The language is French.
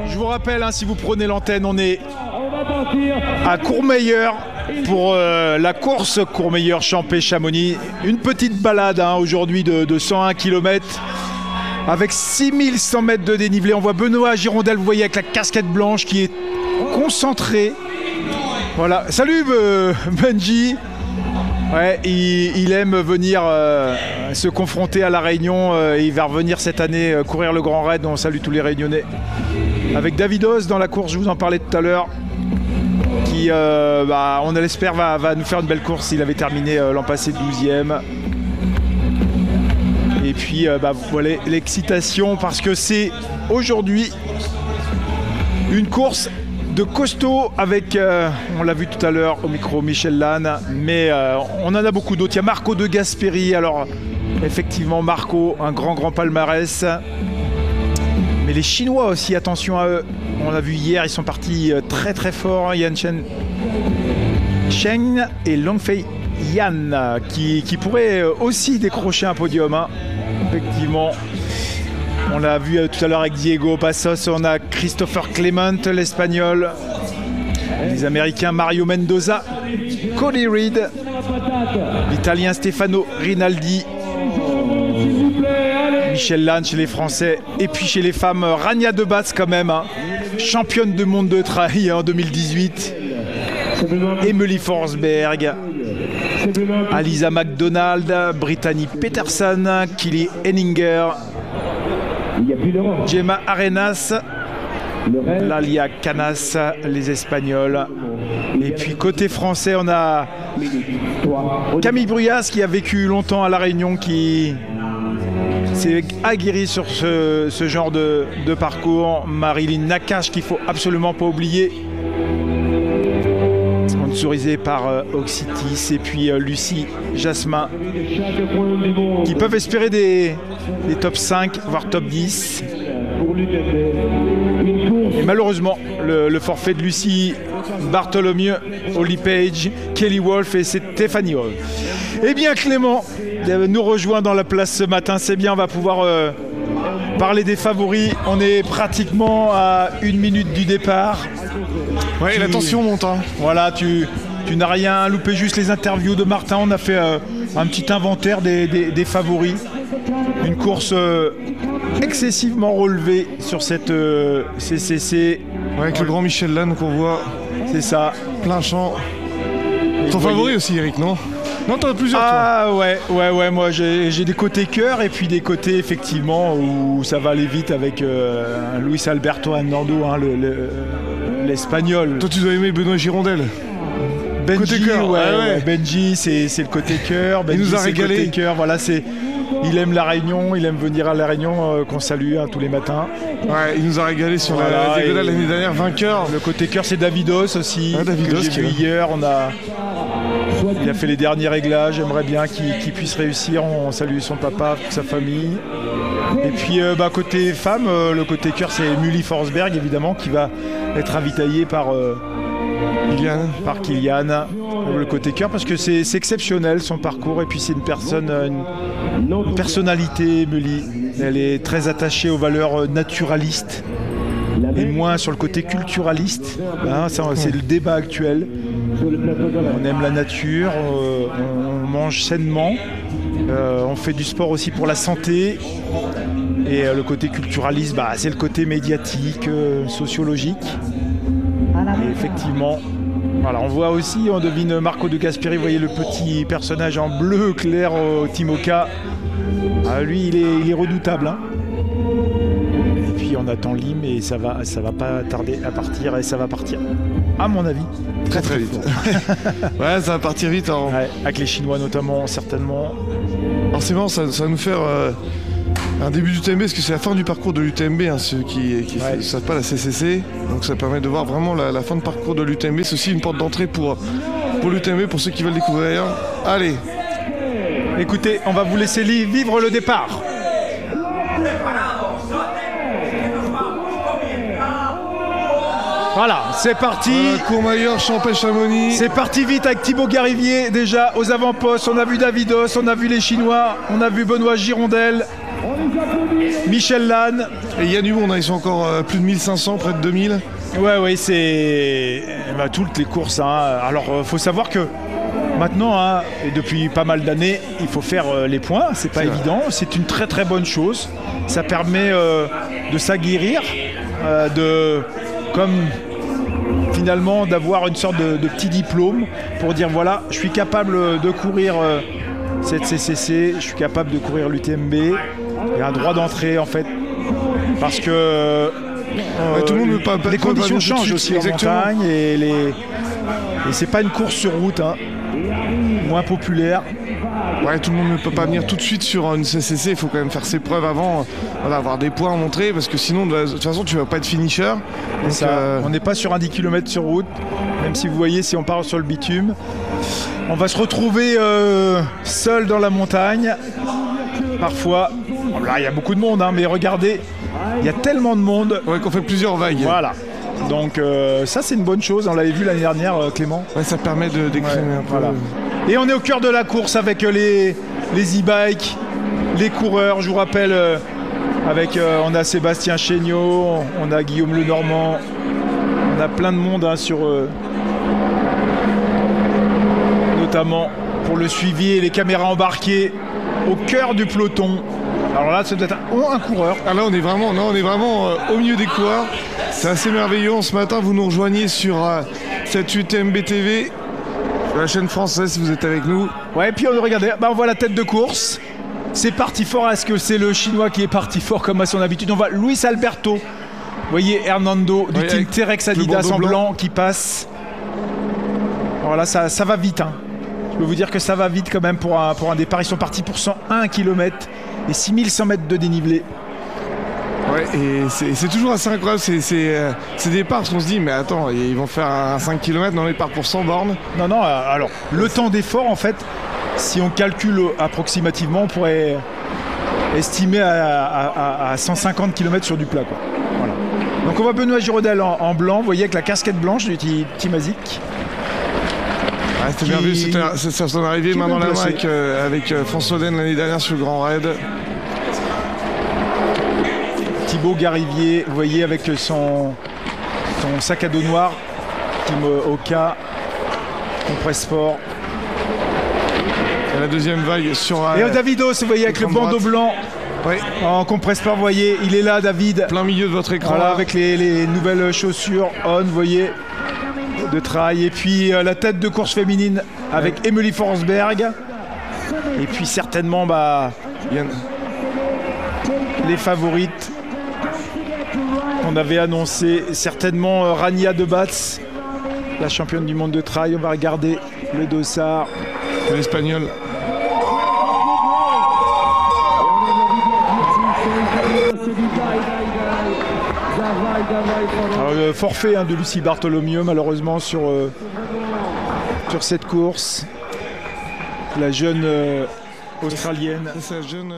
Je vous rappelle, hein, si vous prenez l'antenne, on est à Courmayeur pour la course Courmayeur Champé-Chamonix. Une petite balade hein, aujourd'hui de 101 km avec 6100 mètres de dénivelé. On voit Benoît Girondel, vous voyez, avec la casquette blanche qui est concentré. Voilà. Salut Benji. Ouais, il aime venir se confronter à la Réunion. Il va revenir cette année courir le Grand Raid. On salue tous les Réunionnais. Avec Davidos dans la course, je vous en parlais tout à l'heure. Qui, on l'espère, va nous faire une belle course. Il avait terminé l'an passé 12e. Et puis, voilà l'excitation parce que c'est aujourd'hui une course de costaud avec, on l'a vu tout à l'heure au micro, Michel Lannes, mais on en a beaucoup d'autres. Il y a Marco de Gasperi, alors effectivement Marco, un grand palmarès. Mais les Chinois aussi, attention à eux. On l'a vu hier, ils sont partis très fort. Yan Cheng et Longfei Yan qui pourraient aussi décrocher un podium. Hein. Effectivement. On l'a vu tout à l'heure avec Diego Passos, on a Christopher Clement, l'Espagnol, les Américains Mario Mendoza, Cody Reed, l'Italien Stefano Rinaldi, Michel Lannes chez les Français, et puis chez les femmes, Rania Debats quand même, hein, championne du monde de trail en 2018, Emily Forsberg, Alisa McDonald, Brittany Peterson, Kili Henninger, Gemma Arenas, Lalia Canas, les Espagnols. Et puis côté français, on a Camille Bruyas qui a vécu longtemps à La Réunion, qui s'est aguerri sur ce genre de parcours. Marilyn Nakache qu'il ne faut absolument pas oublier, sponsorisée par Oxytis, et puis Lucie Jasmin, qui peuvent espérer des top 5, voire top 10. Et malheureusement, le forfait de Lucie, Bartholomew, Holly Page, Kelly Wolf et Stéphanie Hall. Eh bien Clément nous rejoint dans la place ce matin, c'est bien, on va pouvoir parler des favoris. On est pratiquement à 1 minute du départ. Ouais, la tension monte. Hein. Voilà, tu n'as rien loupé, juste les interviews de Martin. On a fait un petit inventaire des favoris. Une course excessivement relevée sur cette CCC. Ouais, avec le grand Michel Lannes qu'on voit. C'est ça. Plein champ. Ton favori aussi, Eric, non? Non, t'en as plusieurs, toi. Ah ouais, moi j'ai des côtés cœur et puis des côtés effectivement où ça va aller vite avec Luis Alberto Hernando, hein, l'Espagnol. Toi tu dois aimer Benoît Girondel. Benji, côté cœur, ouais. Benji c'est le côté cœur. Il nous a régalé. Le côté cœur, voilà, il aime la Réunion, il aime venir à la Réunion, qu'on salue hein, tous les matins. Ouais, il nous a régalé sur la diagonale l'année dernière, vainqueur. Le côté cœur c'est Davidos aussi, que j'ai vu hier. Il a fait les derniers réglages, j'aimerais bien qu'il puisse réussir. On salue son papa, sa famille. Et puis côté femme, le côté cœur c'est Emily Forsberg évidemment, qui va être ravitaillée par Kylian. Le côté cœur parce que c'est exceptionnel son parcours, et puis c'est une personnalité, Emily. Elle est très attachée aux valeurs naturalistes et moins sur le côté culturaliste. Hein, c'est le débat actuel. On aime la nature, on mange sainement, on fait du sport aussi pour la santé. Et le côté culturaliste, c'est le côté médiatique, sociologique. Et effectivement, voilà, on voit aussi, on devine Marco de Gasperi, vous voyez le petit personnage en bleu clair au Timoka. Lui, il est redoutable. Hein. Et puis on attend Lim et ça va pas tarder à partir, et ça va partir, à mon avis, très vite. Ouais, ça va partir vite. Hein. Ouais, avec les Chinois notamment, certainement. Forcément, ça va nous faire un début d'UTMB, parce que c'est la fin du parcours de l'UTMB, hein, ceux qui ne savent pas la CCC. Donc ça permet de voir vraiment la fin de parcours de l'UTMB. C'est aussi une porte d'entrée pour l'UTMB, pour ceux qui veulent découvrir. Allez. Écoutez, on va vous laisser vivre le départ. Voilà, c'est parti. Voilà, Courmayeur, Champé-Chamonix. C'est parti vite avec Thibaut Garivier déjà aux avant-postes. On a vu Davidos, on a vu les Chinois, on a vu Benoît Girondel, Michel Lannes. Et il y a du monde, hein, ils sont encore plus de 1500, près de 2000. Ouais, c'est toutes les courses. Hein. Alors, faut savoir que maintenant, hein, et depuis pas mal d'années, il faut faire les points. C'est pas évident. C'est une très très bonne chose. Ça permet de s'aguerrir, comme finalement d'avoir une sorte de petit diplôme pour dire voilà, je suis capable de courir cette CCC, je suis capable de courir l'UTMB. Il y a un droit d'entrée en fait. Parce que tout le monde ne peut pas, les conditions changent aussi en montagne et c'est pas une course sur route, hein, moins populaire. Ouais, tout le monde ne peut pas venir tout de suite sur une CCC, il faut quand même faire ses preuves avant, avoir des points à montrer parce que sinon de toute façon tu vas pas être finisher. Donc, on n'est pas sur un 10 km sur route, même si vous voyez si on part sur le bitume. On va se retrouver seul dans la montagne, parfois. Là il y a beaucoup de monde, hein, mais regardez, il y a tellement de monde. Ouais, qu'on fait plusieurs vagues. Voilà. Donc ça c'est une bonne chose, on l'avait vu l'année dernière Clément. Ouais, ça permet d'écrémer un peu. Voilà. Et on est au cœur de la course avec les e-bikes, les coureurs, je vous rappelle, on a Sébastien Chéniaud, on a Guillaume Lenormand, on a plein de monde hein, notamment pour le suivi et les caméras embarquées au cœur du peloton. Alors là, ça doit être un coureur. Ah là, on est vraiment au milieu des coureurs. C'est assez merveilleux. Ce matin, vous nous rejoignez sur cette UTMB TV, la chaîne française, si vous êtes avec nous. Ouais, et puis regardez, on voit la tête de course. C'est parti fort. Est-ce que c'est le Chinois qui est parti fort comme à son habitude? On voit Luis Alberto. Vous voyez Hernando du team Terex Adidas en blanc qui passe. Voilà, ça va vite. Hein. Je peux vous dire que ça va vite quand même pour un départ. Ils sont partis pour 101 km et 6100 mètres de dénivelé. Ouais, et c'est toujours assez incroyable ces départs, parce qu'on se dit, mais attends, ils vont faire un 5 km dans les parts pour 100 bornes. Non, alors, le temps d'effort, en fait, si on calcule approximativement, on pourrait estimer à 150 km sur du plat, quoi. Voilà. Donc on voit Benoît Giraudel en blanc, vous voyez, avec la casquette blanche du Team ASIC. Ouais, c'était merveilleux, c'est son arrivée main dans la main avec François Oden l'année dernière sur le Grand Raid. Thibaut Garivier, vous voyez, avec son sac à dos noir, Team Oka, Compress Sport. Et la deuxième vague sur... Et Davidos, vous voyez, avec le bandeau blanc. Oui. En Compress Sport, vous voyez, il est là, David. Plein milieu de votre écran. Voilà, avec les nouvelles chaussures On, vous voyez, de trail. Et puis la tête de course féminine avec Emily Forsberg. Et puis certainement, les favorites. On avait annoncé certainement Rania Debatz, la championne du monde de trail. On va regarder le dossard. L'Espagnol. Alors, le forfait de Lucie Bartholomew malheureusement sur cette course. La jeune Australienne. C'est la jeune...